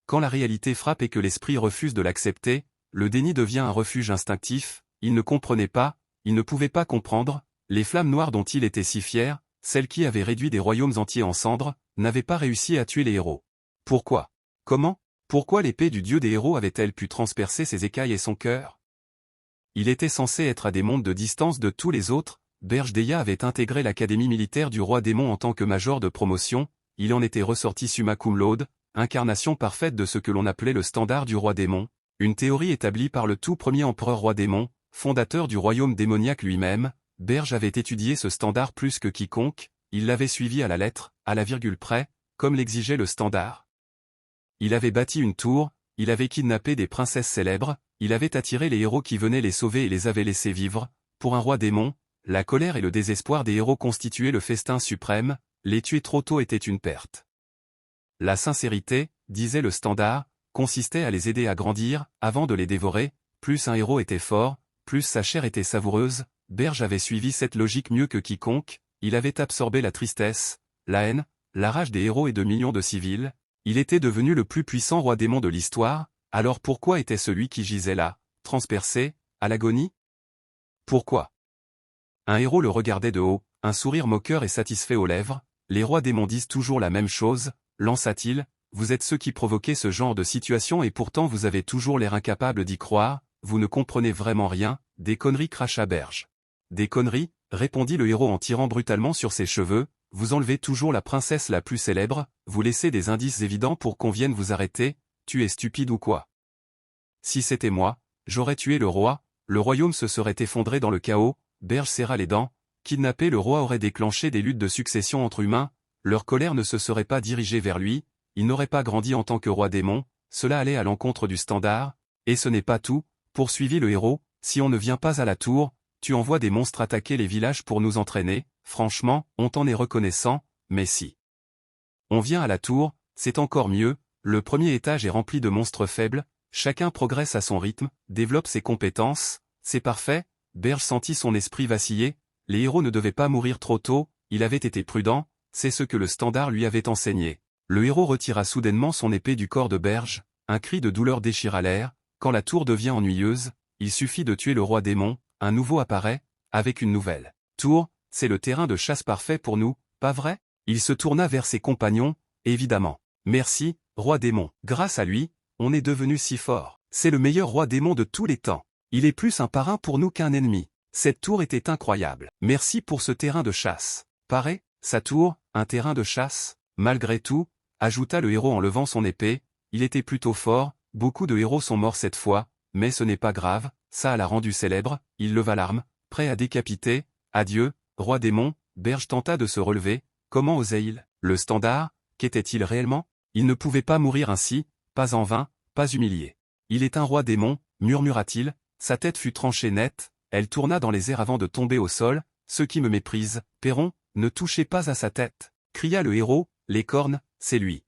quand la réalité frappe et que l'esprit refuse de l'accepter, le déni devient un refuge instinctif, il ne comprenait pas, il ne pouvait pas comprendre, les flammes noires dont il était si fier, celles qui avaient réduit des royaumes entiers en cendres, n'avaient pas réussi à tuer les héros. Pourquoi? Comment? Pourquoi l'épée du dieu des héros avait-elle pu transpercer ses écailles et son cœur? Il était censé être à des mondes de distance de tous les autres, Berjdeya avait intégré l'académie militaire du roi démon en tant que major de promotion, il en était ressorti summa cum laude, incarnation parfaite de ce que l'on appelait le standard du roi démon, une théorie établie par le tout premier empereur roi démon, fondateur du royaume démoniaque lui-même. Berge avait étudié ce standard plus que quiconque, il l'avait suivi à la lettre, à la virgule près, comme l'exigeait le standard. Il avait bâti une tour, il avait kidnappé des princesses célèbres, il avait attiré les héros qui venaient les sauver et les avait laissés vivre. Pour un roi démon, la colère et le désespoir des héros constituaient le festin suprême, les tuer trop tôt était une perte. La sincérité, disait le standard, consistait à les aider à grandir, avant de les dévorer, plus un héros était fort, plus sa chair était savoureuse. Berge avait suivi cette logique mieux que quiconque, il avait absorbé la tristesse, la haine, la rage des héros et de millions de civils, il était devenu le plus puissant roi démon de l'histoire, alors pourquoi était celui qui gisait là, transpercé, à l'agonie? Pourquoi? Un héros le regardait de haut, un sourire moqueur et satisfait aux lèvres, les rois démons disent toujours la même chose, lança-t-il, vous êtes ceux qui provoquaient ce genre de situation et pourtant vous avez toujours l'air incapable d'y croire, vous ne comprenez vraiment rien, des conneries cracha Berge. Des conneries, répondit le héros en tirant brutalement sur ses cheveux, vous enlevez toujours la princesse la plus célèbre, vous laissez des indices évidents pour qu'on vienne vous arrêter, tu es stupide ou quoi? Si c'était moi, j'aurais tué le roi, le royaume se serait effondré dans le chaos, Berge serra les dents, kidnapper le roi aurait déclenché des luttes de succession entre humains, leur colère ne se serait pas dirigée vers lui, il n'aurait pas grandi en tant que roi démon, cela allait à l'encontre du standard, et ce n'est pas tout, poursuivit le héros, si on ne vient pas à la tour, tu envoies des monstres attaquer les villages pour nous entraîner, franchement, on t'en est reconnaissant, mais si on vient à la tour, c'est encore mieux, le premier étage est rempli de monstres faibles, chacun progresse à son rythme, développe ses compétences, c'est parfait, Berge sentit son esprit vaciller, les héros ne devaient pas mourir trop tôt, il avait été prudent, c'est ce que le standard lui avait enseigné. Le héros retira soudainement son épée du corps de Berge, un cri de douleur déchira l'air, quand la tour devient ennuyeuse, il suffit de tuer le roi démon, un nouveau apparaît, avec une nouvelle tour, c'est le terrain de chasse parfait pour nous, pas vrai? Il se tourna vers ses compagnons, évidemment. Merci, roi démon. Grâce à lui, on est devenu si fort. C'est le meilleur roi démon de tous les temps. Il est plus un parrain pour nous qu'un ennemi. Cette tour était incroyable. Merci pour ce terrain de chasse. Pareil, sa tour, un terrain de chasse, malgré tout, ajouta le héros en levant son épée, il était plutôt fort, beaucoup de héros sont morts cette fois, mais ce n'est pas grave, ça l'a rendu célèbre, il leva l'arme, prêt à décapiter, adieu, roi démon, Berge tenta de se relever, comment osait-il? Le standard, qu'était-il réellement? Il ne pouvait pas mourir ainsi, pas en vain, pas humilié. Il est un roi démon, murmura-t-il, sa tête fut tranchée nette, elle tourna dans les airs avant de tomber au sol, ceux qui me méprisent, paieront, ne touchez pas à sa tête, cria le héros, les cornes, c'est lui.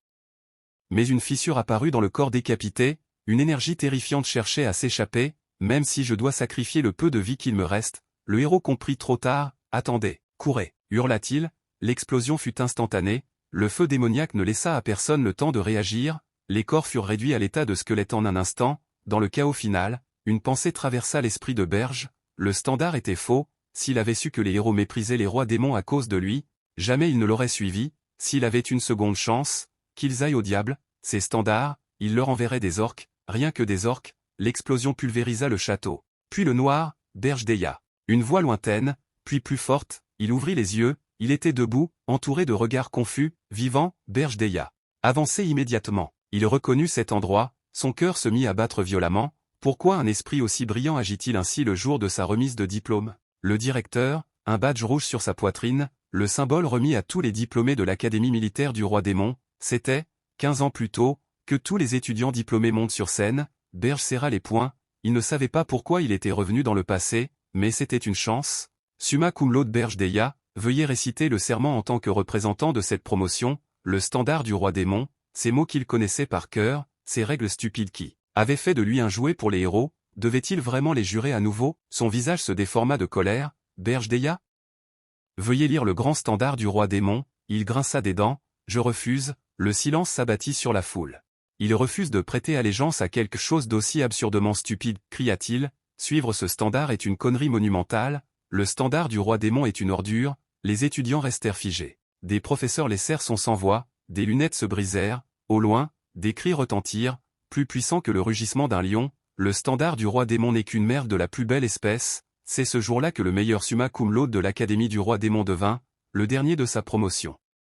Mais une fissure apparut dans le corps décapité, une énergie terrifiante cherchait à s'échapper, même si je dois sacrifier le peu de vie qu'il me reste, le héros comprit trop tard, attendez, courez, hurla-t-il, l'explosion fut instantanée, le feu démoniaque ne laissa à personne le temps de réagir, les corps furent réduits à l'état de squelette en un instant, dans le chaos final, une pensée traversa l'esprit de Berge, le standard était faux, s'il avait su que les héros méprisaient les rois démons à cause de lui, jamais il ne l'aurait suivi, s'il avait une seconde chance, qu'ils aillent au diable, ces standards, il leur enverrait des orques, rien que des orques, l'explosion pulvérisa le château. Puis le noir, Berjdeya. Une voix lointaine, puis plus forte, il ouvrit les yeux, il était debout, entouré de regards confus, vivant, Berjdeya. Avancez immédiatement. Il reconnut cet endroit, son cœur se mit à battre violemment, pourquoi un esprit aussi brillant agit-il ainsi le jour de sa remise de diplôme? Le directeur, un badge rouge sur sa poitrine, le symbole remis à tous les diplômés de l'Académie militaire du roi démon, c'était, 15 ans plus tôt, que tous les étudiants diplômés montent sur scène, Berge serra les poings, il ne savait pas pourquoi il était revenu dans le passé, mais c'était une chance. Summa cum laude Berjdeya, veuillez réciter le serment en tant que représentant de cette promotion, le standard du roi démon, ces mots qu'il connaissait par cœur, ces règles stupides qui avaient fait de lui un jouet pour les héros, devait-il vraiment les jurer à nouveau? Son visage se déforma de colère, Berjdeya? Veuillez lire le grand standard du roi démon, il grinça des dents, je refuse, le silence s'abattit sur la foule. Il refuse de prêter allégeance à quelque chose d'aussi absurdement stupide, cria-t-il. Suivre ce standard est une connerie monumentale, le standard du roi démon est une ordure. Les étudiants restèrent figés. Des professeurs laissèrent son sans voix, des lunettes se brisèrent, au loin, des cris retentirent, plus puissants que le rugissement d'un lion. Le standard du roi démon n'est qu'une merde de la plus belle espèce. C'est ce jour-là que le meilleur summa cum laude de l'Académie du roi démon devint le dernier de sa promotion.